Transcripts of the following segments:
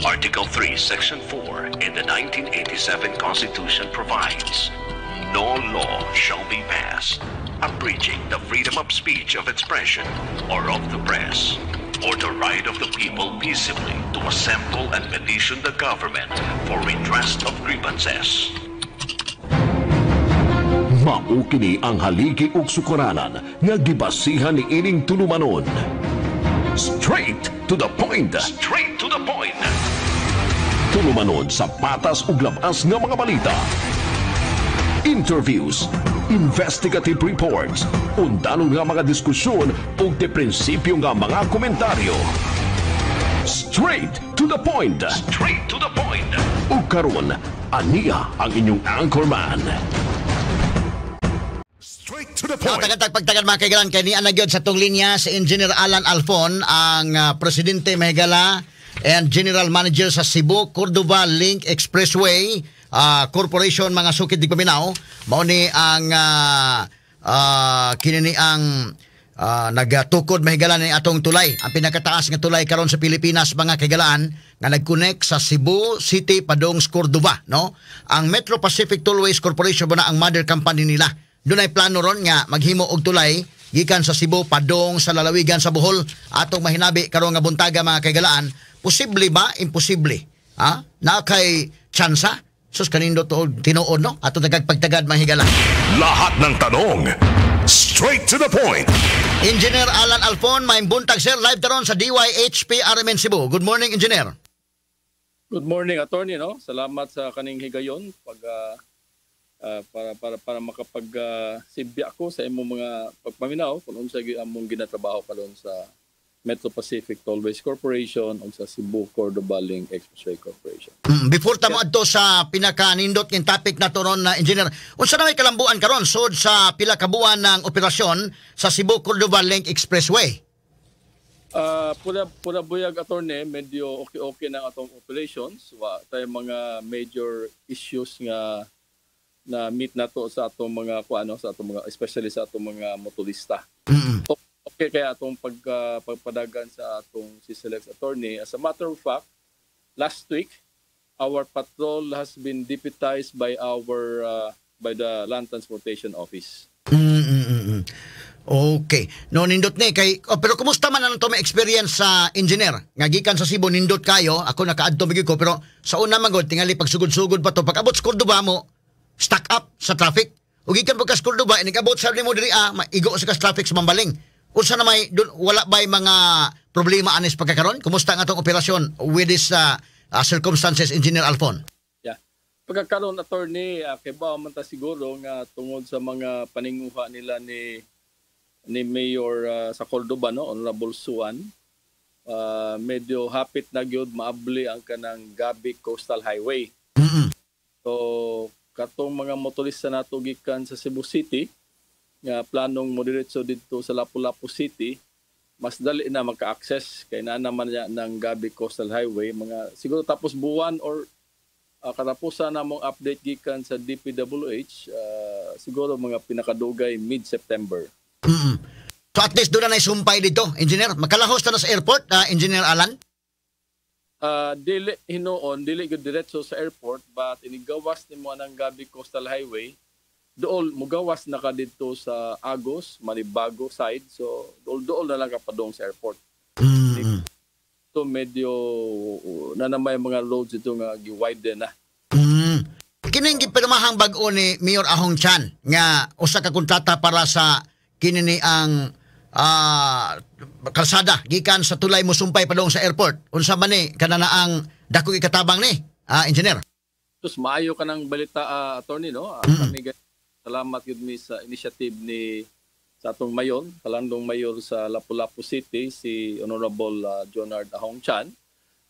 Article 3, Section 4 in the 1987 Constitution provides, no law shall be passed abridging the freedom of speech, of expression, or of the press, or the right of the people peaceably to assemble and petition the government for redress of grievances. Mao kini ang haligi ug sukuranan nga gibasihan ni ining tulumanon. Straight to the point. Straight to the point. Tulumanon sa patas ug labas nga mga balita. Interviews, investigative reports, undanon nga mga diskusyon ug de prinsipyo nga mga komentaryo. Straight to the point. Straight to the point. Ug karon, aniya ang inyong anchorman. Straight to the point. Pagtagan mga kaigalan, kay ni anagyod sa tong linya si Engineer Alan Alfon, ang Presidente Mahigala and General Manager sa Cebu Cordova Link Expressway Corporation, mga sukit di paminaw. Mao ni ang kinini ang nagatukod mahigala ni atong tulay, ang pinakataas nga tulay karon sa Pilipinas, mga kaigalaan, nga nag-connect sa Cebu City padong Cordova, no? Ang Metro Pacific Tollways Corporation ba na ang mother company nila. Doon ay plano ron nga maghimo og tulay gikan sa Cebu padong sa lalawigan sa Bohol. Atong mahinabi karon nga buntaga, mga kaigalaan. Posible ba? Imposible. Ha? Na kay tsansa? Sus kanindo to tinuod, no? Ato nagpagtagad, mga higala. Lahat ng tanong, straight to the point. Engineer Alan Alfon, may buntag sir, live taron sa DYHP RMN Cebu. Good morning, Engineer. Good morning, attorney, no? Salamat sa kaning higayon para makapag sibya ko sa imong mga pagpaminaw kung unsa among ginatrabaho karon sa Metro Pacific Tollways Corporation o sa Cebu Cordova Link Expressway Corporation. Before tamo adto sa pinaka-nindot king topic na to ron, na Engineer, unsa na may kalambuan karon sud sa pila ka buwan ng operasyon sa Cebu Cordova Link Expressway? Pura buyag, attorney, medyo okay na atong operations. Tay mga major issues nga na meet nato sa atong mga sa atong mga, especially sa atong mga motorista. Okay, kaya atong pagpadagan sa atong si Select, attorney. As a matter of fact, last week our patrol has been deputized by by the Land Transportation Office. Okay. No, nindot ni kay pero kumusta man ang to may experience sa engineer? Nga gikan sa Cebu nindot kayo, ako nakaadto bigi ko, pero sa una magod tingali pagsugod-sugod pa to. Pag abot sa Cordova mo, stuck up sa traffic. Ug gikan pagka sa Cordova, inigabot sa mo diri maigo sa traffic sa Mambaling. Unsa na may wala bay mga problema anis pagkakaron? Kumusta ang atong operasyon with this circumstances, Engineer Alfon? Yeah. Pagkakaron, attorney, kay ba man ta siguro nga tungod sa mga paninguha nila ni Mayor sa Cordova, no, Honorable Suan, medyo hapit na gyud maabli ang kanang Gabi Coastal Highway. So katong mga motorista nato gikan sa Cebu City nga planong modiretso dito sa Lapu-Lapu City, mas dali na magka-access kay na naman niya ng Gabi Coastal Highway. Mga siguro tapos buwan or katapusan namong update gikan sa DPWH, siguro mga pinakadugay mid-September. So at least doon na naisumpay dito, Engineer. Makalahos na sa airport, Engineer Alan? Dili hinoon, dili gyud diretso sa airport, but inigawas nimo ang Gabi Coastal Highway. Dool mugawas na ka dito sa Agos, Manibago side. So dool na lang ka pa doon sa airport. So medyo na naman mga roads ito nga gi-widen na. Kining gipirmahang bag-o ni Mayor Ahong Chan nga usa ka kontrata para sa kinini ang kalsada gikan sa tulay mo sumpay pa doon sa airport. Unsa man ni kanana ang dako ikatabang ni, Engineer? Sus maayo ka ng balita, attorney, no? Kami salamat yun sa initiative ni sa atong mayor, kalandong mayor sa Lapu-Lapu City, si Honorable Jonard Ahong Chan,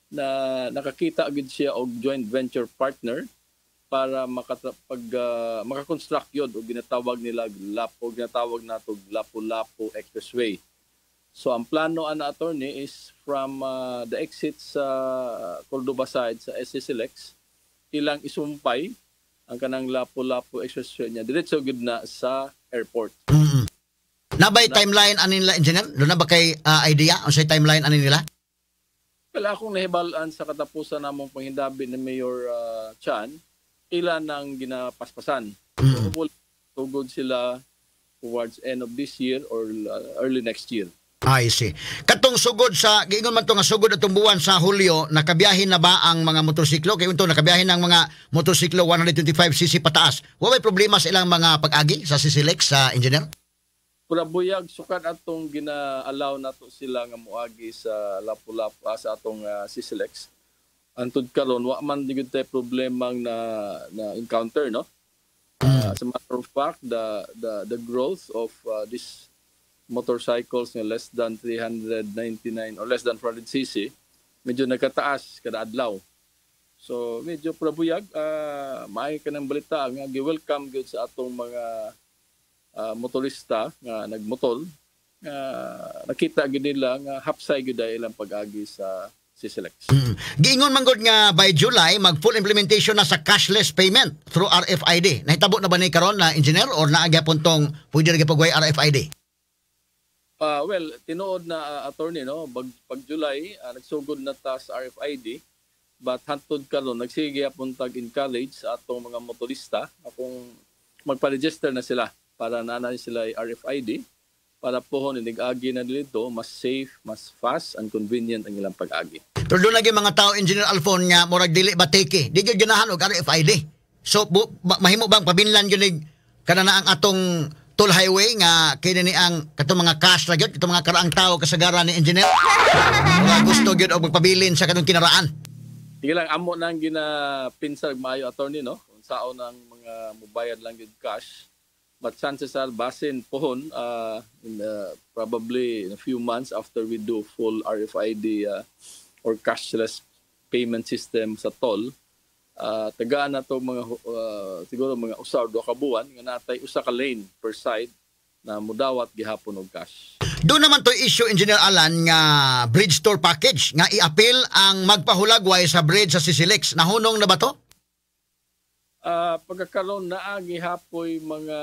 na nakakita agad siya og joint venture partner para makakonstruct yun o ginatawag nila ginatawag nato Lapu-Lapu Expressway. So ang plano, attorney, is from the exit sa Cordova side sa SCSLX, ilang isumpay ang kanang Lapu-Lapu Expressway niya diretso gud na sa airport. Nabay timeline ani nila, Engineer? Doon na ba kay idea o sa timeline ani nila? Wala akong nahibalaan sa katapusan namong panghindabi ni Mayor Chan, ilan ang ginapaspasan. So, hopefully, tugod sila towards end of this year or early next year. I see. Katong sugod sa giingon man to nga sugod atong buwan sa Hulyo, nakabiyahin na ba ang mga motorsiklo? Kay unto nakabiyahin ang mga motorsiklo 125cc pataas. Wa may problema sa ilang mga pag-agi sa CCLEX sa engineer? Pura buyag sukat atong gina-allow nato sila nga moagi sa Lapu-Lapu sa atong CCLEX. Antud karon wa man digud tay problema na encounter, no? As a matter of fact, the growth of this motorcycles na less than 399 or less than 400cc medyo nagkataas kada adlaw. So medyo prabuyag maay ka ng balita nga gi-welcome gyud sa atong mga motorista nga nagmotor nakita gyud nila nga hapsay gyud ilang pag-agi sa CCLEX. Giingon man gud nga by July mag full implementation na sa cashless payment through RFID. Nahitabo na ba ni karon na engineer or naagi pun tong pwede ra gipagway RFID? Well, tinuod na attorney, no? Pag July, nagsugod na ta sa RFID, but hantod karon nagsige apon tag in college sa atong mga motorista akong magpa-register na sila para naanay sila RFID para pohon inig-agi na dito mas safe, mas fast and convenient ang ilang pag-agi. Pero doon lagi mga tao, Engineer Alfon, nga murag dili bateke, di gyud ganahan og RFID. So mahimo bang pabinlan gyud kana na ang atong toll highway nga kini ni ang katong mga cash ra gyud katong mga karaang tao kasagaran ni engineer nga gusto gyud og magpabilin sa kanang kinaraan. Sige lang amo nang ginapinsag maayo attorney, no, kung saon ang mga mobayad lang gyud cash, but chances are basin pohon probably in a few months after we do full RFID or cashless payment system sa toll, tagaan na to mga siguro mga usa o duha ka buwan nga natay usa ka lane per side na mudawat gihapon og cash. Doon naman to issue, Engineer Alan, nga bridge tour package nga i-appeal ang magpahulagway sa bridge sa CCLEX. Nahunong na ba to? Pagkakaroon na gihapoy mga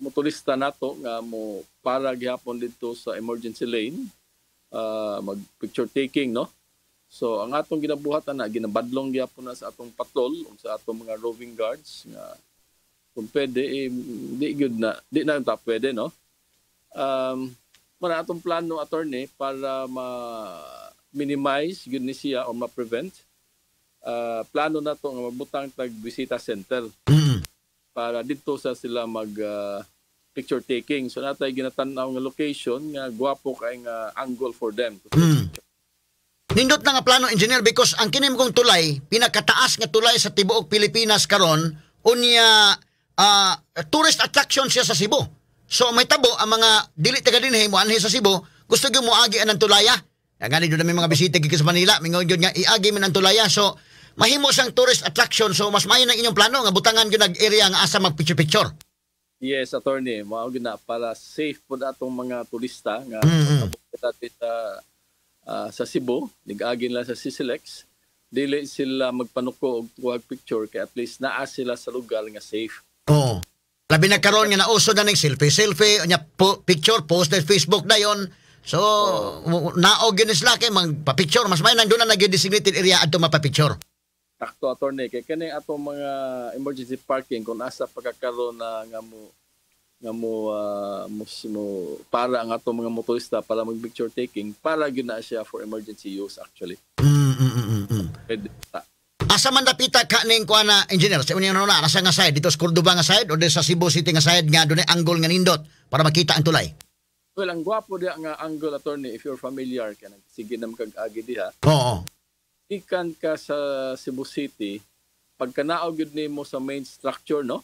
motorista nato nga mo para gihapon dito sa emergency lane, mag picture taking, no? So ang atong ginabuhatan na ginabadlong gyapon na sa atong patrol o sa atong mga roving guards nga kung pwede di na ta pwede, no. Muna atong plano attorney para ma-minimize gyud ni siya o ma-prevent. Plano na to nga mabutang tag bisita center para dito sa sila mag picture taking. So natay ginatan-aw nga location nga gwapo kay nga angle for them. Nindot na nga plano, engineer, because ang kinim kong tulay, pinakataas nga tulay sa tibuok Pilipinas karon, unya tourist attraction siya sa Cebu. So may tabo ang mga dili taga dinhi mo anhi sa Cebu, gusto gyud mo agi ang tulaya. Nga doon may mga bisita gid sa Manila, mingon gyud nga iagi man ang tulaya. So mahimo sang tourist attraction, so mas maayo ang inyong plano nga butangan gyud nag area nga asa mag picture. Yes, attorney, mao gyud na para safe pud atong mga turista nga sa Cebu, nag-agi lang sa CCLEX, dili sila magpanuko og tuwag picture kay at least naa sila sa lugar nga safe. Oo. Labi na karon nga nauso na ning selfie, nya picture post sa Facebook dayon. So naog gyud sila kay magpa-picture, mas may nandoon na nag-designated area adto mapa-picture. Sakto attorney, kay kani atong mga emergency parking kung asa pagkakaroon na nga mo para ang atong mga motorista para mag picture taking para gyud na siya for emergency use actually. Asa man dapita ka ning kuan na engineer sa unya na nasa nga side dito sa Cordoba nga side o sa Cebu City nga side nga dunay angle nga nindot para makita ang tulay. Well, ang gwapo diha nga angle attorney if you're familiar ka sige nam kag-agi diha. Oo. Ikan ka sa Cebu City pagka naog gyud nimo sa main structure, no?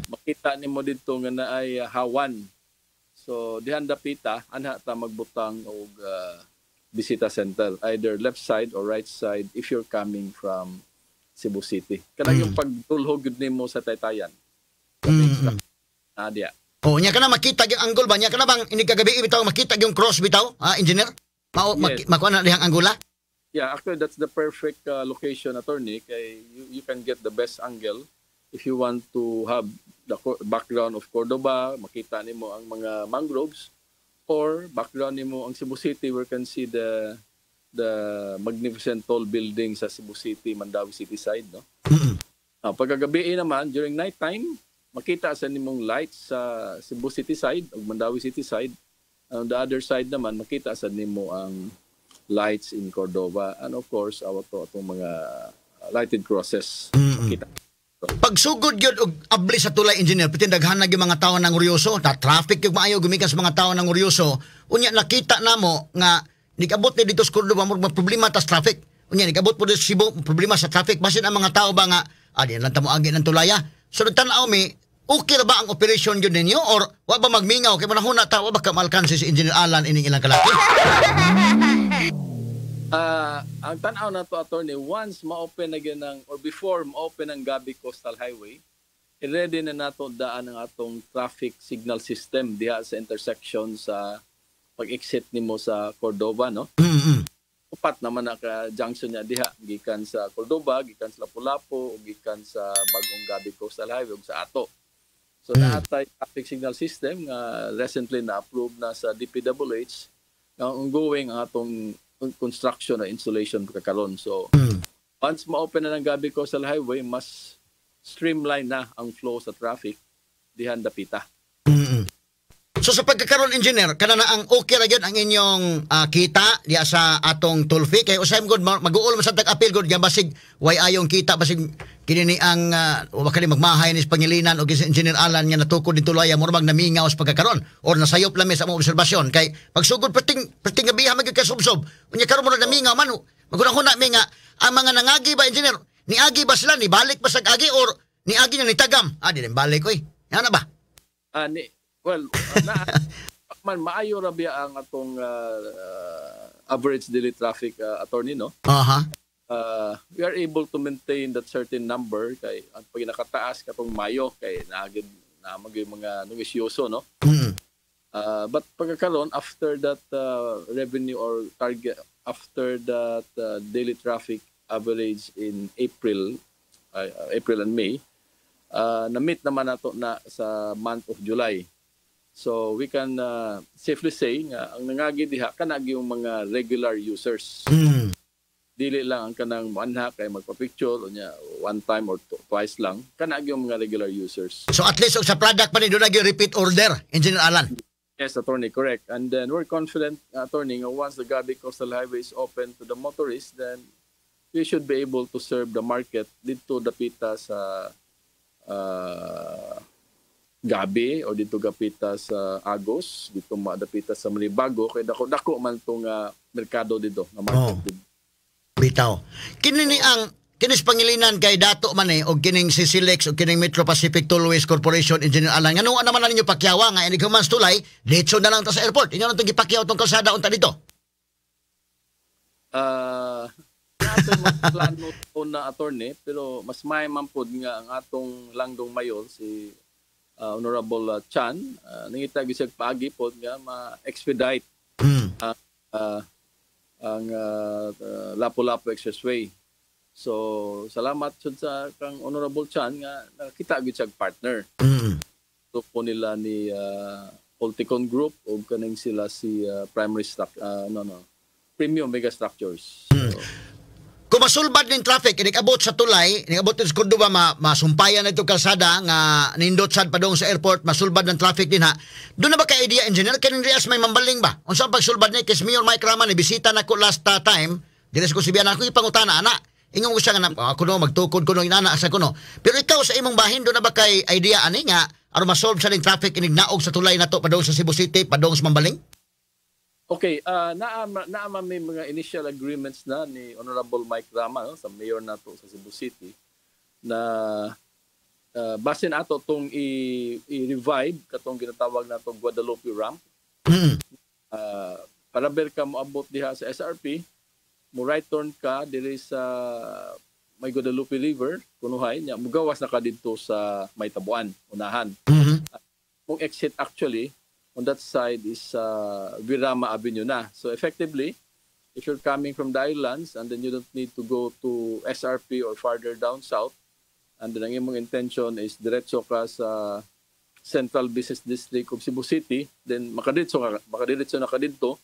Makita nimo dito nga naay hawan. So dihan dapita anha ta magbutang og bisita center either left side or right side if you're coming from Cebu City. Kanang yung pagdulhog gyud nimo sa Taytayan. Dia. Oh, nya kana makita yung angle ba nya kana bang ini kagabi bitaw makita yung cross bitaw, engineer? Makuha na dihang angola? Yeah, actually that's the perfect location attorney kay you can get the best angle. If you want to have the background of Cordoba, makita nimo ang mga mangroves, or background nimo ang Cebu City where you can see the the magnificent tall building sa Cebu City, Mandawi City side, no? Pagkagabi naman, during nighttime, makita sa nimong lights sa Cebu City side o Mandawi City side. On the other side naman, makita sa nimo ang lights in Cordova. And of course, atong mga lighted crosses. Makita. Pagsugod yun og abli sa tulay, engineer, pati daghanag yung mga tao ng Uryoso, na traffic yung maayo gumikan sa mga tao ng Uryoso, unya nakita namo nga nikabot ni dito sa Cordova mo problema tas traffic. Unya nikabot po dito sa Cebu, problema sa traffic. Basin ang mga tao ba nga di lang tamo agi ng tulaya. So nagtanaw mi, okay ra ba ang operation yun ninyo or wa ba magmingaw kay manahuna ta wa ba ka malkansi si Engineer Alan ining ilang kalaki? Ang tanaw na to, attorney, once ma-open na ng or before ma-open ang Gabi Coastal Highway, i-ready na nato daan ang atong traffic signal system diha sa intersection sa pag-exit nimo sa Cordova, no? Upat naman na ka junction niya diha gikan sa Cordova, gikan sa Lapu-Lapu, ug gikan sa bagong Gabi Coastal Highway ug sa ato. So naatay traffic signal system nga recently na-approve na sa DPWH nga ongoing ang atong construction na installation pagkakaroon. So, once ma-open na ng Gabi Coastal Highway, mas streamline na ang flow sa traffic dihan dapita. So sa pagkakaroon, engineer, kana na ang okay ra gyud ang inyong kita diya sa atong toll fee kay usay good mag-uol man sa tag-appeal good nga basig way ayong kita basig kini ni ang wakali magmahay ni Pangilinan o si Engineer Alan nga natukod dito laya mo mag namingaw sa pagkakaroon or nasayop lami sa mga obserbasyon kay pagsugod perting gabiha magig kasubsob unya karon mo namingaw man maguna-huna mi nga ang mga nangagi ba, engineer, niagi ba sila ni balik pa sa agi or niagi na ni tagam di din balik oy ana ba man maayo ra biya ang atong average daily traffic, attorney, no? We are able to maintain that certain number kay ang pag nakataas katong Mayo kay naagid na mga nuwisyoso, no? But pagkakaroon after that revenue or target after that daily traffic average in April and May, na-meet naman nato na sa month of July. So we can safely say nga ang nangagi diha kanag yung mga regular users. Dili lang ang kanang manha kay magpa-picture o niya one time or twice lang kanag yung mga regular users. So at least sa product pa ni doon nag repeat order, Engineer Alan. Yes, attorney, correct. And then we're confident, attorney, once the Gabi Coastal Highway is open to the motorists, then we should be able to serve the market dito dapita sa Gabi o dito gapita sa Agos, dito madapita sa Manibago kay dako man tong merkado dito nga market. Bitaw. Kini ang kinis Pangilinan kay dato man og kining CCLEX og kining Metro Pacific Tollways Corporation, Engineer Alan. Ngano naman na ninyo pakyawa nga ini humans tulay, diretso na lang ta sa airport. Inyo na tong gipakyaw tong kalsada unta dito. Nato plano na, attorney, pero mas may man pod nga ang atong langdong mayor si Honorable Chan, nangita gisag paagi po nga ma-expedite ang Lapu-Lapu Expressway. So, salamat sa kang Honorable Chan nga nakita gisag partner. So po nila ni Polticon Group o kaning sila si Premium Mega Structures. So, kung masulbad ng traffic, inikabot sa tulay, inikabot sa Cordova, masumpayan na itong kalsada, nga nindot sad pa doon sa airport, masulbad ng traffic din ha. Doon na ba ka-idea, engineer? Kanin Rias may mambaling ba? Kung saan pagsulbad ni, kis Mayor Mike Raman, ibisita na ko last time, dinas ko sibiyan ako, ipangutana, ana. Ingong ko siya nga, ako no, magtukod ko no, inana, asa ko no. Pero ikaw sa imong bahin, doon na ba kay idea, ani nga, aron masolve sa ng traffic, inignaog sa tulay na to, pa doon sa Cebu City, pa doon sa mambaling? Okay, naama may mga initial agreements na ni Honorable Mike Rama, no, sa mayor nato sa Cebu City na basin ato tong i-revive katong ginatawag nato Guadalupe Ramp. Para ber ka moabot diha sa SRP, mo right turn ka diri sa may Guadalupe River, kunuhay nya mugawas na ka didto sa may Tabuan, unahan. Mong exit actually on that side is Virama Avenue na. So effectively, if you're coming from the islands and then you don't need to go to SRP or farther down south, and then ang imong intention is diretso ka sa Central Business District of Cebu City, then makadiretso na ka dito,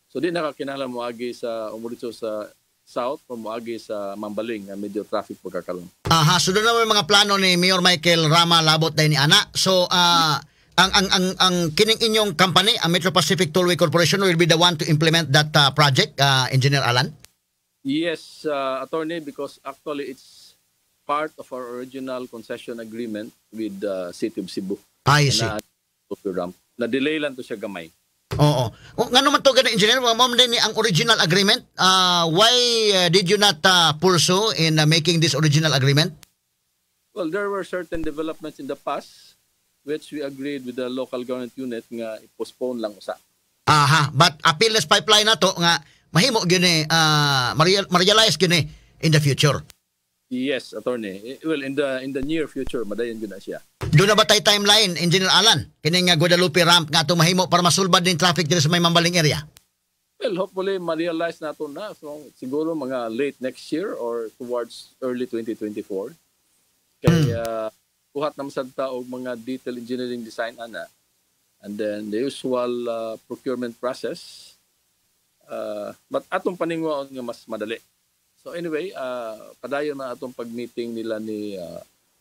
So di nakakinahanglan mo agi sa umulito sa south o moagi sa Mambaling nga medyo traffic pagkakaroon. Aha, so doon naman mga plano ni Mayor Michael Rama labot dahil ni Ana. So ang kining inyong company, ang Metro Pacific Tollway Corporation will be the one to implement that project, Engineer Alan? Yes, attorney, because actually it's part of our original concession agreement with the City of Cebu. I see. Na-delay lang to siya gamay. Oo. Nga naman to ganun, Engineer, ma'am din ang original agreement. Why did you not pursue in making this original agreement? Well, there were certain developments in the past which we agreed with the local government unit nga i-postpone lang usa. Aha, but appealness pipeline na to nga mahimo gyud ma-realize gyud in the future. Yes, attorney. Well, in the near future, madayon gyud na siya. Doon na ba tayo timeline, Engineer Alan? Kini nga Guadalupe ramp nga ito mahimo para masulbad din traffic dito sa may Mambaling area? Well, hopefully ma-realize nato na. So, siguro mga late next year or towards early 2024. Kaya buhat naman sa tao mga detail engineering design ana. And then the usual procurement process. But atong paningwaon nga mas madali. So anyway, padayon na atong pag-meeting nila ni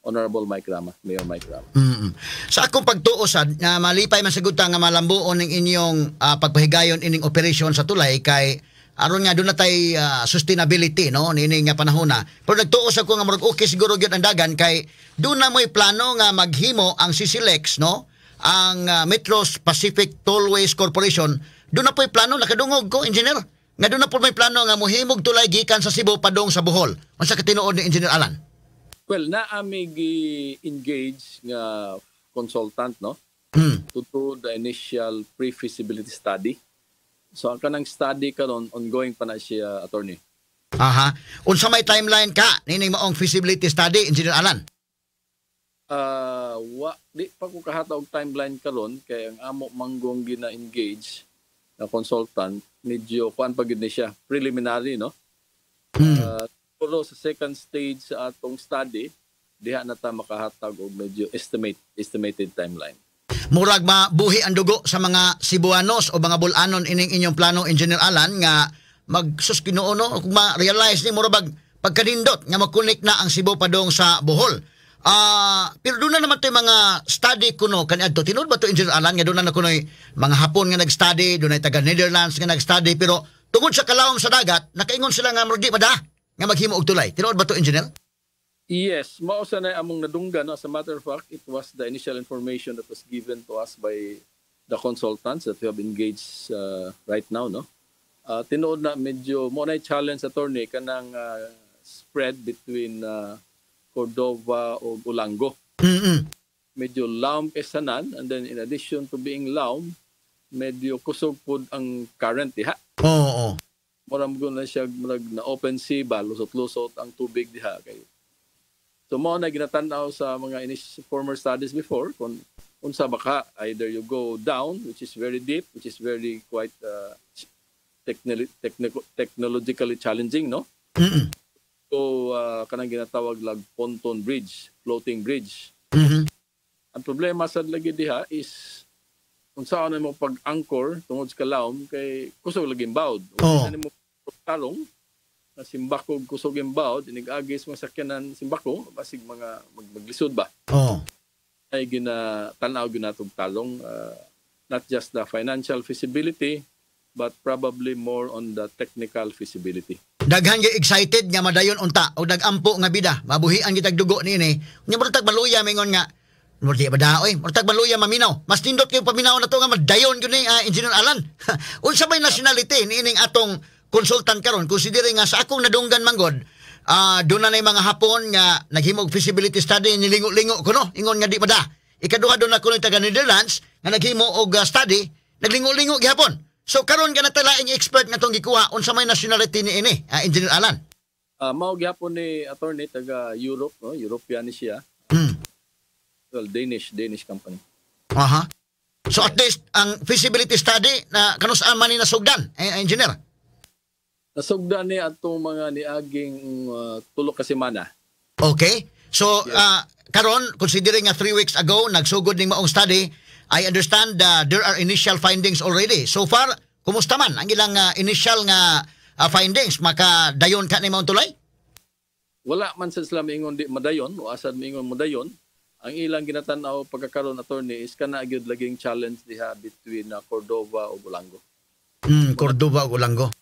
Honorable Mike Rama, Mayor Mike Rama. Sa akong pagtuosad, na malipay man saguta nga malambuon ng inyong pagpahigayon ining operation sa tulay kay aron nga doon na tay sustainability no nining nga panahon na. Pero nagtuos ako nga murag okay siguro gyud ang dagan kay doon na mo'y plano nga maghimo ang CCLEX no, ang Metro Pacific Tollways Corporation. Doon na po'y plano nakadungog ko, Engineer. Nga doon na po may plano nga mohimog tulay gikan sa Cebu padong sa Bohol. Unsa ka tinuod ni Engineer Alan? Well, naami gi-engage nga consultant no to do the initial pre-feasibility study. So ang kanang study karon ongoing pa na siya, attorney. Aha. Unsa may timeline ka nining maong feasibility study, Engineer Alan? Di pa ko kahata og timeline karon kay ang amo manggong gina-engage na consultant medyo kuan pa gid ni siya, preliminary no. Pero sa second stage sa atong study, diha na ta makahatag og medyo estimated timeline. Murag mabuhi ang dugo sa mga Cebuanos o mga Bulanon ining inyong plano, Engineer Alan, nga magsuskinuo no kung ma-realize ni murag pagkanindot nga mag-connect na ang Cebu padong sa Bohol. Pero doon na naman ito yung mga study kuno kaniadto. Tinuod ba ito, Engineer Alan, nga doon na kuno'y mga Hapon nga nag-study, doon ay taga Netherlands nga nag-study, pero tungod sa kalawom sa dagat, nakaingon sila nga murag di ba nga maghimo og tulay. Tinuod ba ito, Engineer? Yes, mao sa na among nadunggan no. As a matter of fact, it was the initial information that was given to us by the consultants that we have engaged right now no. Tinuod na medyo mo na challenge, attorney, kanang spread between Cordova o Ulango. Medyo laom kesanan, and then in addition to being laom, medyo kusog pod ang current diha. Oo. Moram na siya na open sea ba, lusot-lusot ang tubig diha kay. So mo na ginatanaw sa mga former studies before kung unsa baka either you go down, which is very deep, which is very quite technologically challenging no. So kanang ginatawag lag pontoon bridge, floating bridge. Ang problema sa lagi diha is kung saan mo pag-anchor tungod sa kalawom kay kusog lagi bawd. Kung mo talong na simbako kusog bawd, inigagis mo sakyanan simbako basig mga maglisod ba. Ay ginatanaw ginatog talong, not just the financial feasibility but probably more on the technical feasibility. Daghan gyud excited nga madayon unta o dagampo nga bida mabuhian gitag dugo niini. Nya murag baluya mingon nga murag ba da oy murag baluya maminaw. Mas nindot kay paminaw na to nga madayon gyud ni Engineer Alan. Unsa may nationality niining atong consultant karon considering nga sa akong nadunggan manggod doon na mga Hapon nga naghimog feasibility study nilingo-lingo kuno ingon nga di ba da. Ikaduha doon na kuno taga Netherlands nga naghimo og study naglingo-lingo gihapon. So karon ka natalaing expert nga tong gikuha unsa may nationality ni ini, Engineer Alan? Mao gyapon ni attorney taga Europe no, European ni siya. Well, Danish company. Aha. So at least ang feasibility study na kanus-an man ni nasugdan, Engineer? Nasugdan ni atong mga niaging tulo ka semana. Okay. So karon considering nga 3 weeks ago nagsugod ning maong study, I understand there are initial findings already. So far, Kumusta man ang ilang initial nga findings? Makadayon ka ni Mount Tulay? Wala man sa sila miingon di madayon o asad miingon madayon. Ang ilang ginatanaw pagkakaroon attorney is kana gyud laging challenge diha between Cordova o Bulango. Cordova o Ulango.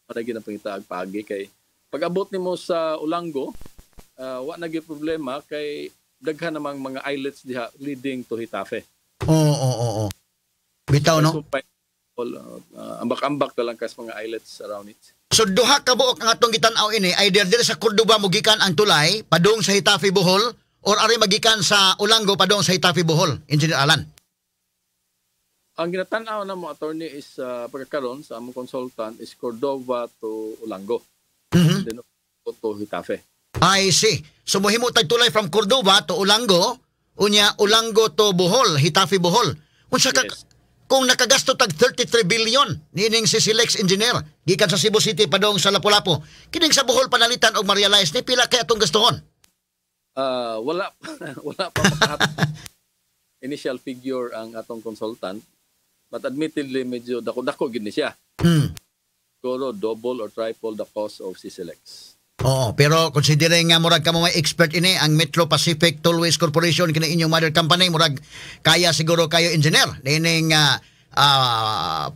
Para gyud ang pangitaag paagi kay pag-abot nimo sa Ulango, wa na gyud problema kay daghan namang mga islets diha leading to Hitafe. Oo. Bitaw no. Ambak-ambak lang kas mga islets around it. So duha ka buok ang atong gitan-aw ini either diri sa Cordova mugikan ang tulay padung sa Hitafe Bohol or ari magikan sa Ulango padung sa Hitafe Bohol, Engineer Alan. Ang ginatanaw na mo attorney is pagkakaroon sa among consultant is Cordova to Ulango. Then to Hitafe. I see. So mohimo tag tulay from Cordova to Ulango, unya Ulango to Bohol, Hitafe Bohol. Unsa ka Yes. kung nakagasto tag 33 billion nining si Silex Engineer gikan sa Cebu City padong sa Lapu-Lapu. Kining sa Bohol panalitan og ma-realize ni pila kay atong gastuhon? Wala pa makahat initial figure ang atong consultant, but admittedly medyo dako-dako gid ni siya. Siguro double or triple the cost of CCLX. Oo, pero considering nga murag ka mo may expert ini ang Metro Pacific Tollways Corporation kini inyong mother company, murag kaya siguro kayo engineer nining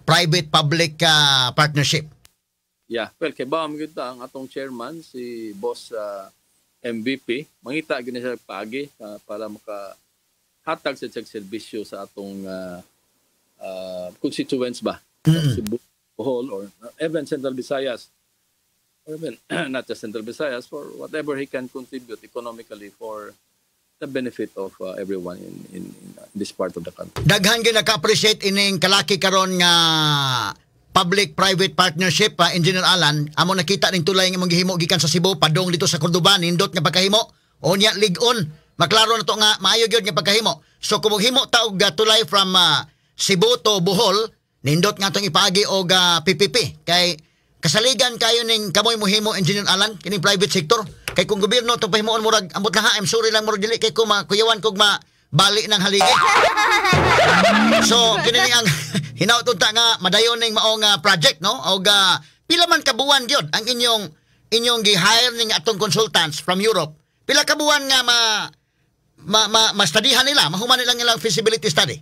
private public partnership. Yeah, well kay ba gyud ang atong chairman si boss MVP mangita gyud siya paagi para maka hatag sa serbisyo sa atong constituents ba. Cebu, Bohol or even Central Visayas. Or even not just Central Visayas, for whatever he can contribute economically for the benefit of everyone in this part of the country. Daghan gyud naka-appreciate ining kalaki karon nga public-private partnership, Engineer Alan. Amo nakita ning tulay nga manghihimo gikan sa Cebu padong dito sa Cordova nindot nga pagkahimo. Unya lig-on, maklaro na to nga maayo gyud nga pagkahimo. So kung maghimo ta og tulay from Cebu to Bohol, nindot nga tong ipaagi og PPP kay kasaligan kayo ning kamoy mohimo Engineer Alan kining private sector kay kung gobyerno to pahimuon murag ambot lang I'm sorry lang murag dili kay ko kuyawan kog bali ng haligi. So kini ang hinaut unta nga madayon ning maong project no og pila man kabuan gyud ang inyong gi-hire ning atong consultants from Europe. Pila kabuan nga ma-studyhan nila, mahuman nilang ilang feasibility study.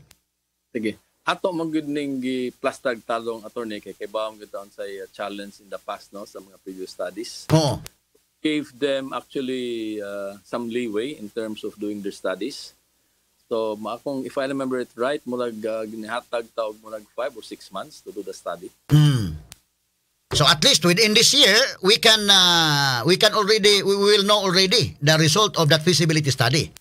Sige. Ato man gyud ning gi-plastag talong attorney kay baong gyud on sa challenge in the past no sa mga previous studies. Oo. Gave them actually some leeway in terms of doing their studies. So akong if I remember it right, murag ginihatag ta og murag 5 or 6 months to do the study. So at least within this year we will know already the result of that feasibility study.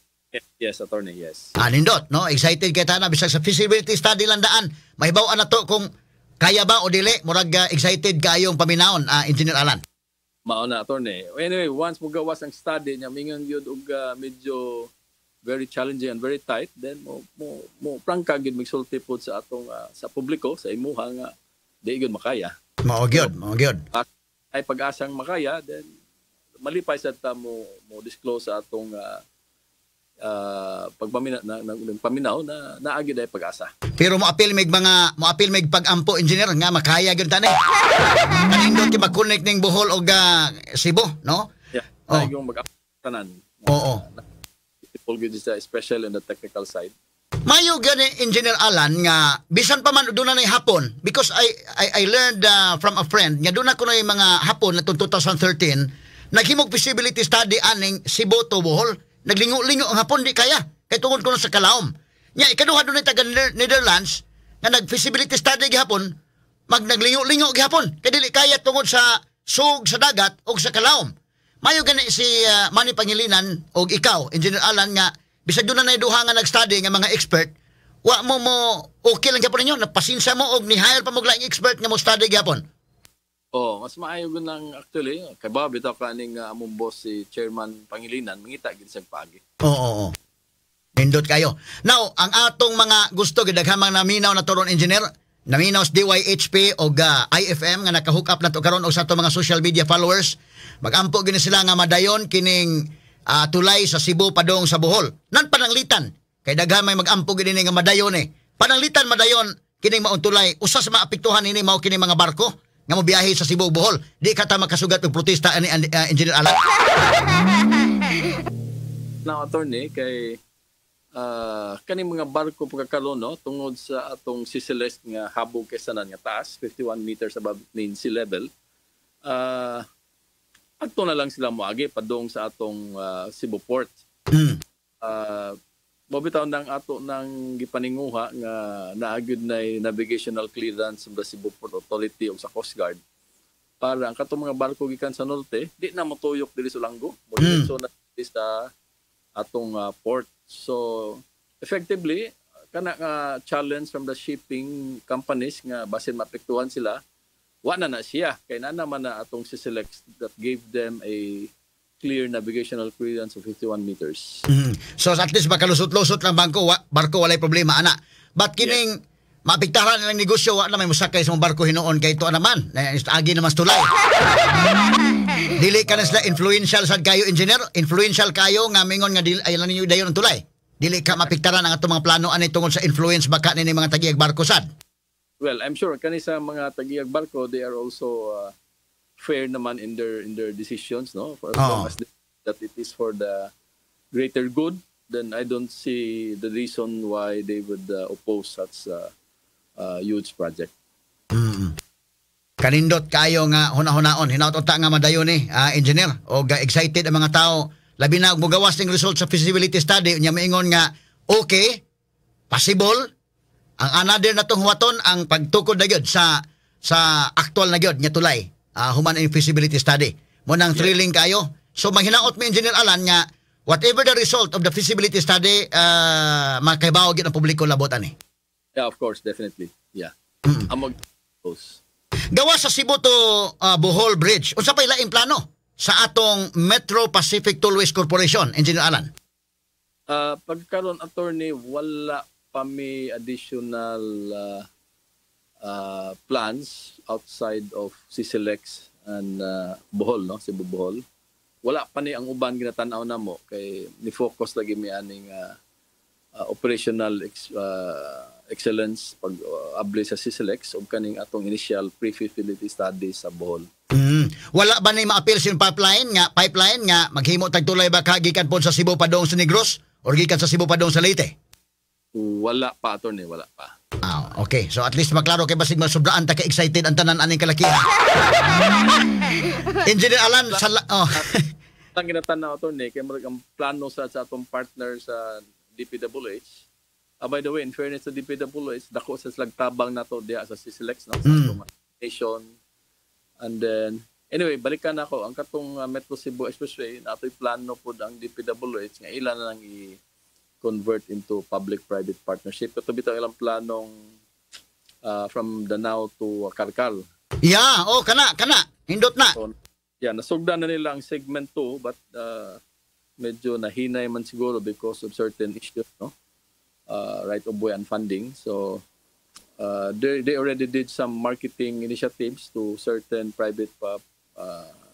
Yes, attorney, yes. Nindot, no? Excited kay tana bisag sa feasibility study lang daan. Mahibaw na to kung kaya ba o dili, murag excited kayong paminawon, Engineer Alan. Mao na attorney. Anyway, once mo gawas ang study niya mingon gyud og medyo very challenging and very tight, then mo prangka gyud magsulti pod sa atong sa publiko sa imuha nga di gyud makaya. Mao gyud. Ay pag-asang makaya, then malipay sa ta mo disclose sa atong paminaw na naagi day pag-asa. Pero mo apil mig pag-ampo engineer nga makaya gyud tani. Kanindot ki mag-connect ning Bohol og Cebu, no? Yeah. Yung mag-tanan. Oo. People gyud is special in the technical side. Mayo gani Engineer Alan nga bisan pa man doon na hapon because I learned from a friend nga doon ako na yung mga hapon na 2013 naghimog feasibility study aning Cebu to Bohol. Naglingo-lingo ang hapon di kaya kay tungod ko sa Kalaom nya ikaduha dunay taga Netherlands nga nag-feasibility study gihapon naglingo-lingo gihapon kay dili kaya tungod sa sug sa dagat o sa Kalaom. Mayo gani si Manny Pangilinan og ikaw Engineer Alan nga bisag doon na duha nga nag-study nga mga expert wa mo okay lang gyapon ninyo napasinsa mo og ni-hire pa mo laing expert nga mo study gihapon. Oh, mas maayo gyud nang actually kay ba bitaw kaning among boss si Chairman Pangilinan mangita gid sa paagi. Oo. Nindot kayo. Now, ang atong mga gusto gid daghang mga naminaw na turon engineer, naminaw sa DYHP o IFM nga naka-hook up na to karon og sa atong mga social media followers. Magampo gini sila nga madayon kining tulay sa Cebu padong sa Bohol. Nan pananglitan kay daghang may magampo gid nga madayon Pananglitan madayon kining maong tulay usa sa maapektuhan ini mao kini mga barko nga mobiyahe sa Cebu Bohol. Di ka ta makasugat og protesta ani Engineer Alan. Now, attorney, kay kaning mga barko pagkakaroon no tungod sa atong CCLS nga habog kaysanan nga taas 51 meters above mean sea level, adto na lang sila moagi padung sa atong Cebu Port. Mabitaw nang ato nang gipaninguha nga naagid na navigational clearance sa Cebu Port Authority o sa Coast Guard para ang katong mga barko gikan sa norte di na motuyok diri sa Langgo mo so na sa atong port. So effectively kana nga challenge from the shipping companies nga basin maapektuhan sila wa na siya kay na naman na atong CCLX that gave them a clear navigational clearance of 51 meters. So at least makalusot-lusot lang barko walay problema ana. But kining maapektahan ng negosyo wa na may musakay sa mga barko hinuon kay ito naman agi naman tulay. Dili ka na sila influential sad kayo engineer, influential kayo nga mingon nga ay lang ninyo dayon ang tulay. Dili ka mapiktaran ang atong mga plano ani tungod sa influence baka ni mga tagiyag barko sad. Well, I'm sure kani sa mga tagiyag barko they are also fair naman in their decisions, no? For as long as that it is for the greater good, then I don't see the reason why they would oppose such huge project. Kanindot kayo nga hunahon hinaut unta nga madayon ni engineer o excited ang mga tao labi na og mogawas ning result sa feasibility study unya maingon nga okay possible ang another natong huwaton ang pagtukod na gyud sa actual na gyud nga tulay human in feasibility study mo nang thrilling kayo so maghinaot mi Engineer Alan nga whatever the result of the feasibility study makahibaw gyud ang publiko labot ani. Yeah, of course, definitely. Yeah. Amog post. Gawa sa Cebu to Bohol Bridge, unsa pay laing plano sa atong Metro Pacific Tollways Corporation, Engineer Alan? Pagkaron attorney, wala pa may additional plans outside of CCLX and Bohol, no? Cebu Bohol. Wala pa ni ang uban ginatanaw namo kay ni-focus lagi mi aning operational excellence pag abli sa CCLX o kaning atong initial pre-feasibility study sa Bohol. Wala ba na ma-appeal sin pipeline nga maghimo tag tulay ba gikan pod sa Cebu padong sa Negros or gikan sa Cebu padong sa Leyte? Wala pa attorney, wala pa. Okay. So at least maklaro kay basig masubraan ta ka excited ang tanan aning kalakihan. Engineer Alan Ang ginatanaw attorney kay ang plano sa atong partner sa DPWH. By the way, in fairness to DPWH, dako sa slagtabang na to diya sa CCLX, no? Sa atong nation. And then, anyway, balikan ako. Ang katong Metro Cebu Expressway, nato'y plano po ang DPWH nga ilan na lang i-convert into public-private partnership. Ito bitaw ilang planong from Danao to Karkal. Yeah, kana. Hindot na. So, yeah, nasugdan na nila ang segment 2 but medyo nahinay man siguro because of certain issues, no? Right of way and funding. So they already did some marketing initiatives to certain private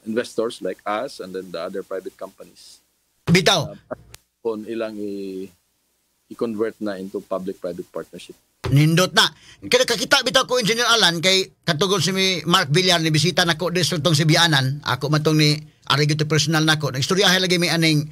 investors like us and then the other private companies. Bitaw. Kung ilang i-convert na into public-private partnership. Nindot na. Kaya kakita bitaw ko Engineer Alan kay katugol si Mark Villar ni bisita nako sa tong Sibianan. Ako man tong ni arigito personal nako. Nagstoryahan lagi may aning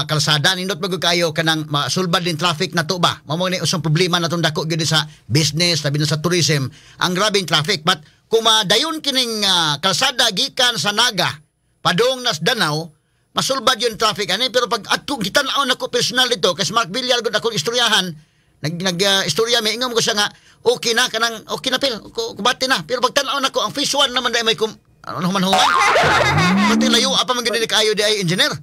kalsada nindot magud kayo kanang masulbad din traffic na to ba. Mao ni usang problema natong dako gyud sa business labi na sa tourism ang grabing traffic but kung madayon kining kalsada gikan sa Naga padung nas Danau masulbad yung traffic ani pero pag adto gitan-aw nako personal dito kasi Mark Villar gud ako istoryahan istorya may ingam ko siya nga okay na pil kubati na pero pag tan-aw nako ang phase 1 naman dai may ano man human pati layo apa man gid kayo di ay engineer.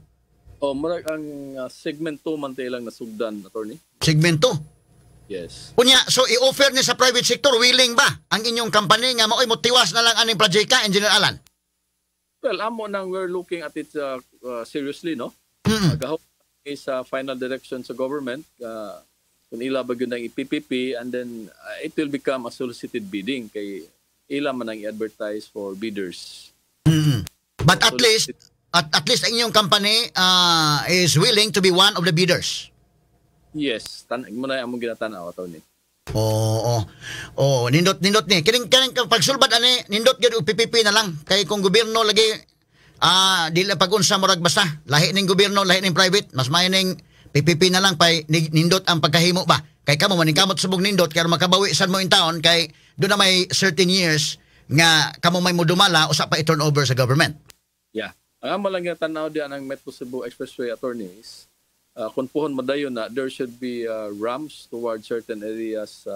Murag ang segment 2 man tayo lang nasugdan, attorney. Segment 2? Yes. Unya, so i-offer ni sa private sector, willing ba ang inyong company nga maoy motiwas na lang aning project ka, Engineer Alan? Well, amo nang we're looking at it seriously, no? Gahop sa final direction sa government, kung ila ba yun ang PPP and then it will become a solicited bidding kay ila man ang i-advertise for bidders. But at least ang inyong company is willing to be one of the bidders. Yes, muna among ginatanaw attorney. Oo. Oo, nindot ni. Kining pagsulbad ani nindot gyud og PPP na lang. Kay kung gobyerno lagi dili pag-unsa murag basta lahi ning gobyerno, lahi ning private, mas may ning PPP na lang pay nindot ang pagkahimo ba. Kay kamo maning kamot subong nindot kay makabawi sad mo in town kay do na may certain years nga kamo may modumala usa pa i-turn over sa government. Yeah. Ang amo lang nga tanaw diyan ang Metro Cebu Expressway attorneys, kung puhon madayon na there should be ramps towards certain areas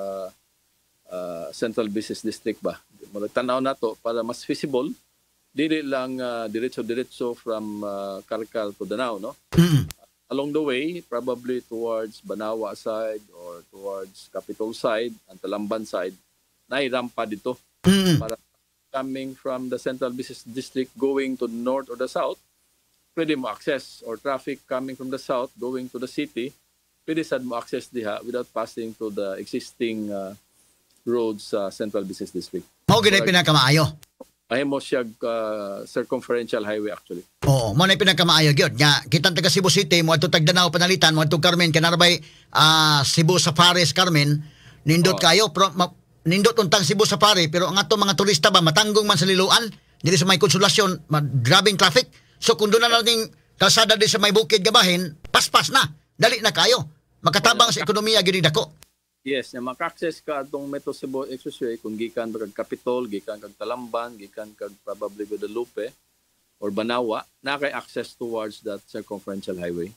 central business district ba. Tanaw na to para mas feasible dili lang diretso from Karkal to Danao, no? Along the way, probably towards Banawa side or towards Capitol side and Talamban side, nairampa dito. Para coming from the central business district going to the north or the south, pwede mo access, or traffic coming from the south going to the city, pwede sad mo access diha without passing to the existing roads sa central business district. Mao gid pinakamaayo. Ay mo siya circumferential highway actually. Oo, mo na pinakamaayo gyud. Nya kitang taga Cebu City mo adto Tagdanao panalitan mo adto Carmen kanarbay Cebu Safaris Carmen nindot kayo pero nindot untang Cebu Safari pero ang ato mga turista ba matanggong man sa liluan dili sa may konsolasyon, grabing traffic. So kung doon na nating kalsada di sa may bukid gabahin, paspas na. Dali na kayo. Makatabang sa ekonomiya gyud dako. Yes, na maka-access ka atong Metro Cebu Expressway kung gikan kag Capitol, gikan kag Talamban, gikan kag probably Guadalupe or Banawa, na kay access towards that circumferential highway.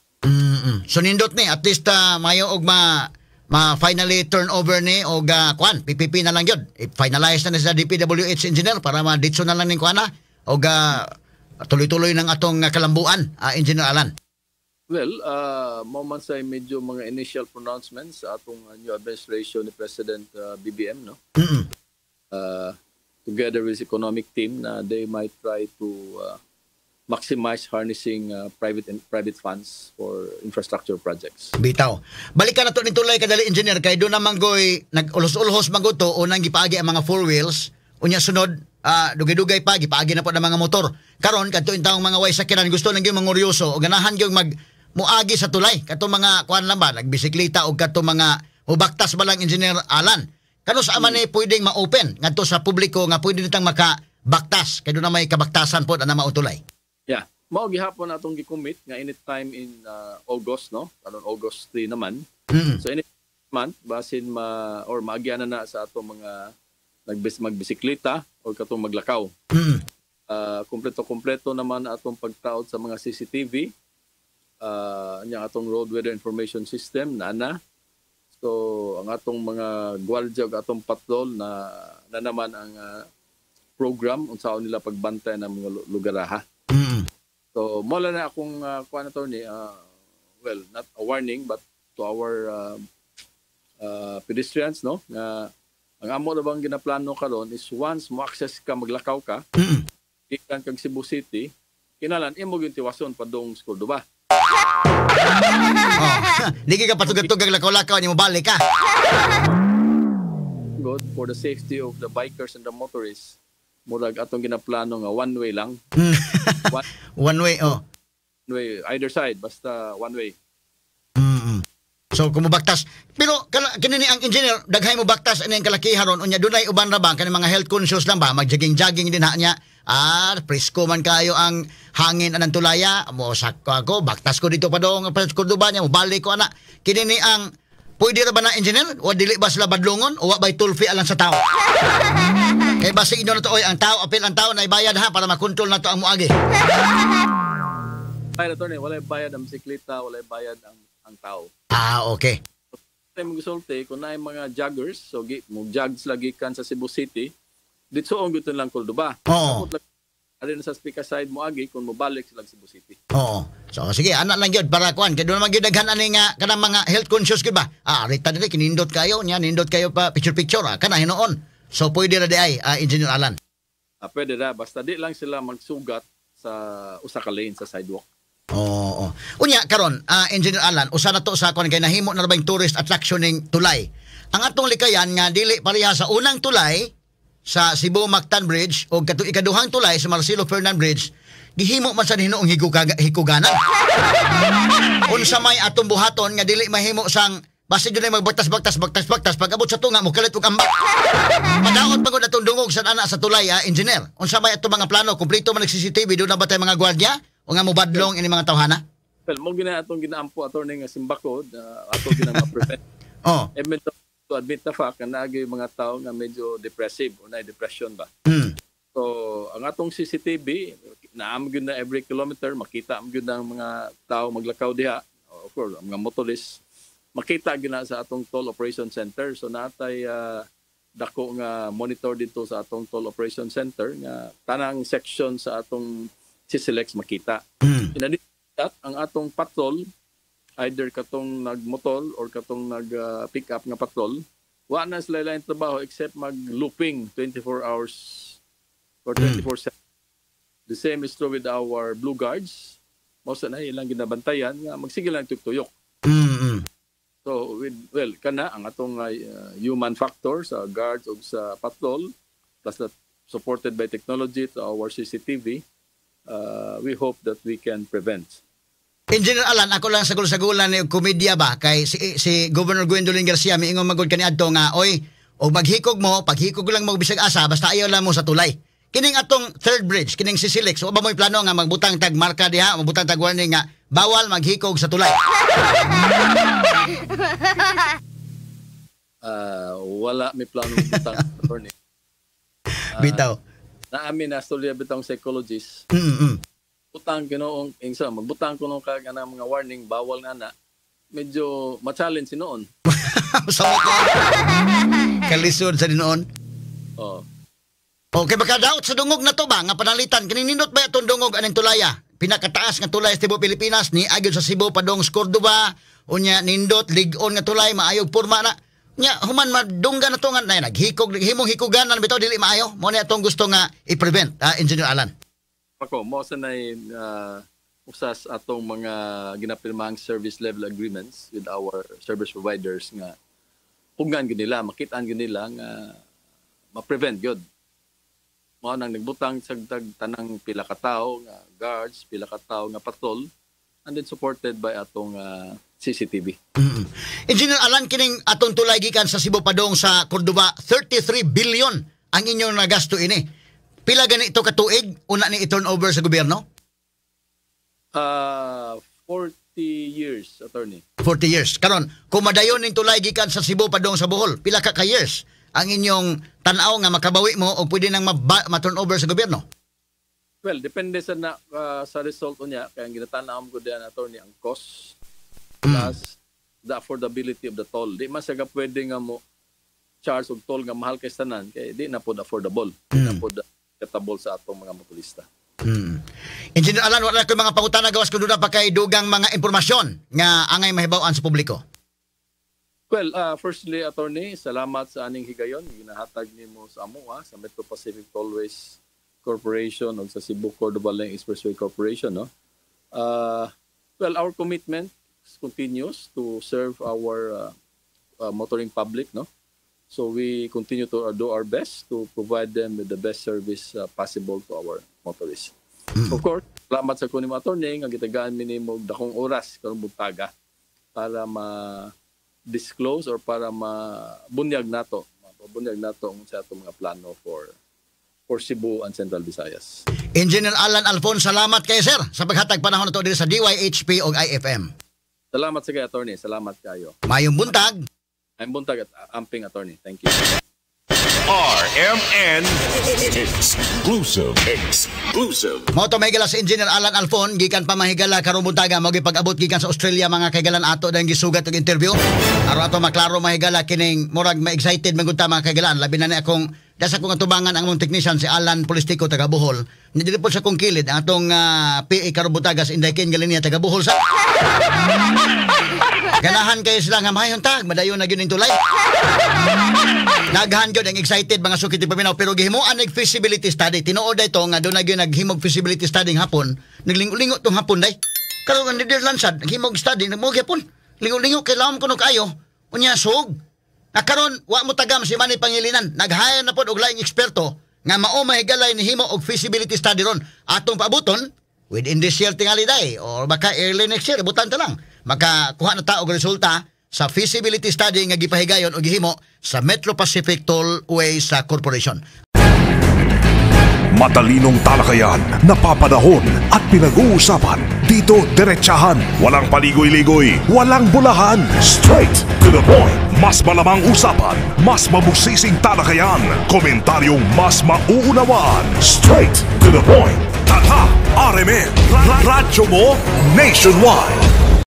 So nindot ni at least mayo og ma-finally turnover ni og kuan PPP na lang gyud. I-finalize na sa DPWH engineer para ma-ditso na lang ning kuan na og tuloy-tuloy ng atong kalambuan, Engineer Alan. Well, mo man say medyo mga initial pronouncements sa atong new administration ni President BBM, no? Together with economic team na they might try to maximize harnessing private funds for infrastructure projects. Bitaw. Balikan na to ni Tulay kadali engineer kay do na manggoy nag-ulos-ulos maguto unang gipaagi ang mga four wheels unya sunod dugay-dugay pa gipaagi na po ng mga motor. Karon kadto intawong mga way sakyanan gusto nang gyud manguryoso o ganahan gyud muagi sa tulay kato mga kuan lang ba nagbisikleta o kato mga ubaktas ba lang Engineer Alan kano sa man pwedeng ma-open ngadto sa publiko nga pwede nitang makabaktas kay do na may kabaktasan po na mautulay. Yeah, mao gihapon atong gi-commit nga anytime in August, no? Karon August 3 naman. So any month basin maagyan na sa atong mga magbisikleta o katong maglakaw. Kompleto naman atong pagtaod sa mga CCTV. Ang atong road weather information system na. So ang atong mga gwardiya ug atong patrol na naman ang program unsaon nila pagbantay ng mga lugaraha. So mula na akong kuan attorney, well, not a warning but to our pedestrians, no, nga ang amo na bang ginaplano karon is once mo access ka maglakaw ka ikan kag Cebu City kinalan imo gyud tiwason padung Cordoba. Dili ka patugag-tugag lakaw-lakaw ni mo balik ka. Good for the safety of the bikers and the motorists. Murag atong ginaplano nga one way lang. One way, oh. One way either side basta one way. So kumubaktas. Pero kinini ang engineer daghay mo baktas ani ang kalakihan ron unya dunay uban ra ba kani mga health conscious lang ba mag-jogging din ha niya. Presko man kayo ang hangin anang tulaya mo sakko ako baktas ko dito pa dong Cordoba niya mo balik ko ana. Kinini ang pwede ra ba na engineer o dili ba sila badlongon o wa bay tulfi alang sa tao. Kay basi ino na to oy ang tao apil ang tao na ibayad ha para makontrol na to ang muagi. Ay attorney wala bayad ang bisikleta, wala bayad ang tao. Okay. Tay mo gisulti kung naay mga joggers, so mo-jogs lagi kan sa Cebu City, dito ang guton lang Cordoba. Oo. Alin na sa speaker side mo agi kung mobalik sila Cebu City. Oo. So sige, ana lang gyud para kuan kay do naman gyud daghan ani nga kanang mga health conscious gyud ba. Rita dili kinindot kayo nya nindot kayo pa picture kana hinuon. So pwede ra di ay Engineer Alan. Pwede ra basta di lang sila magsugat sa usa ka lane sa sidewalk. Oo. Unya karon, Engineer Alan, usa na to sa kon kay nahimo na ba yung tourist attraction ning tulay. Ang atong likayan nga dili pareha sa unang tulay sa Cebu Mactan Bridge o ikaduhang tulay sa Marcelo Fernand Bridge, gihimo man sa hinuong hikuganan. Unsa may atong buhaton nga dili mahimo sang Basta yun ay magbaktas-baktas pag abot sa tunga mo kalit ug ambak. Padaot pagod atong dungog sa ana sa tulay engineer. Unsa may ato mga plano? Kumpleto man CCTV do na ba tay mga gwardiya o nga mobadlong ini mga tawhana? Well, mo gina atong ginaampo attorney nga simbakod ato ginang ma-prevent. Oh. Even to admit the fact na naagay mga tao nga medyo depressive o na depression ba. So, ang atong CCTV naam gyud na every kilometer makita am gyud ang mga tao maglakaw diha. Of course, ang mga motorist makita gina sa atong toll operation center. So natay dako nga monitor dito sa atong toll operation center nga tanang section sa atong CCLEX makita. In addition to that, ang atong patrol either katong nagmotor or katong nag-pick up nga patrol, wa na sila lang trabaho except mag-looping 24 hours or 24/7. The same is true with our blue guards. Most na ilang ginabantayan nga magsige lang tuyok. So, kana ang atong human factor sa guards o sa patrol, plus that supported by technology to our CCTV, we hope that we can prevent. Engineer Alan, ako lang sagol-sagulan ni komedya ba kay si Governor Gwendolyn Garcia miingon magod kaniadto nga oy og maghikog mo, paghikog lang mo bisag asa basta ayaw lang mo sa tulay. Kining atong third bridge, kining CCLEX, o ba mo'y plano nga magbutang tag marka diha, magbutang tag warning nga bawal maghikog sa tulay? Wala may plano butang attorney. Bitaw. Naamin na storya bitong psychologist. Butang kinoong ingsa magbutang kuno kag ana mga warning bawal nga na. Medyo ma-challenge noon. Sa kalisod sa dinoon. Oh. Okay, baka daot sa dungog na to ba nga panalitan kining nindot ba itong dungog aning tulaya? Pinakataas nga tulay sa Cebu, Pilipinas ni agyon sa Cebu padong Cordova unya nindot lig-on nga tulay maayog porma na. Nya human madunggan na to nga naghikog himong hikugan na bitaw dili maayo. Mo ni atong gusto nga i-prevent, Engineer Alan. Ako mo sa nay usas atong mga ginapirmahang service level agreements with our service providers nga pugnan gyud nila, makitaan gyud nila nga ma-prevent gyud. Mao nang nagbutang sagdag tanang pila ka tawo nga guards, pila ka tawo nga patrol, and then supported by atong CCTV. Engineer Alan, kining atong tulay gikan sa Cebu padong sa Cordova, 33 billion ang inyong nagasto ini. Pila gani ito ka tuig una ni i-turn over sa gobyerno? 40 years, attorney. 40 years. Karon, kung madayon ning tulay gikan sa Cebu padong sa Bohol, pila ka years ang inyong tan-aw nga makabawi mo o pwede nang ma-turn over sa gobyerno? Well, depende sa sa result niya kaya ang ginatanaw ko diyan attorney ang cost plus the affordability of the toll. Di man saga pwede nga mo charge og toll nga mahal kay tanan kay di na pod affordable. Di na pod acceptable sa atong mga motorista. Engineer Alan, wala ko mga pangutana gawas kun pa kay dugang mga impormasyon nga angay mahibaw-an sa publiko. Well, firstly, attorney, salamat sa aning higayon. Ginahatag nimo sa amuha sa Metro Pacific Tollways Corporation o sa Cebu Cordova Link Expressway Corporation. No? Well, our commitment continues to serve our motoring public. No? So we continue to do our best to provide them with the best service possible to our motorists. Of course, salamat sa kunimo attorney nga gitagaan mi nimo dakong oras karong buntaga para disclose or para mabunyag nato ang sa atong mga plano for Cebu and Central Visayas. Engineer Alan Alfon, salamat kay sir sa paghatag panahon nato diri sa DYHP ug IFM. Salamat sa kay attorney, salamat kayo. Mayong buntag. Mayong buntag at amping attorney. Thank you. RMN exclusive. Moto mahigala sa Engineer Alan Alfon gikan pa mahigala karong buntaga mao gipag-abot gikan sa Australia mga kaigalan ato dang gisugat og interview. Aron ato maklaro mahigala kining murag ma-excited man gud ta mga kaigalan labi na ni akong dasa kong atubangan ang mong technician si Alan Polistico taga Bohol. Ni dili po sa kong kilid ang atong PA karong buntaga sa Inday Ken Galinia taga Bohol sa. Ganahan kayo sila nga mahayon tag madayon na gyud ning tulay. Naghan gyud ang excited mga sukit paminaw pero gihimuan nig feasibility study. Tinuod ito nga doon na gyud naghimog feasibility study ng hapon. Naglingo-lingo tong hapon day. Karon ang Netherlands sad naghimog study nagmo gyapon. Lingo-lingo kay lawom kuno kayo. Unya sug. Karon wa mo tagam si Manny Pangilinan. Naghayan na pod og laing eksperto nga mao mahigalay ni himo og feasibility study ron. Atong paabuton within this year tingali day or baka early next year butan ta lang. Makakuha na ta og resulta sa feasibility study nga gipahigayon o gihimo sa Metro Pacific Tollway sa Corporation. Matalinong talakayan, napapanahon at pinag-uusapan. Dito diretsahan, walang paligoy-ligoy, walang bulahan. Straight to the point. Mas malamang usapan, mas mabusising talakayan, komentaryong mas mauunawaan. Straight to the point. Tata, RMN, radyo mo nationwide.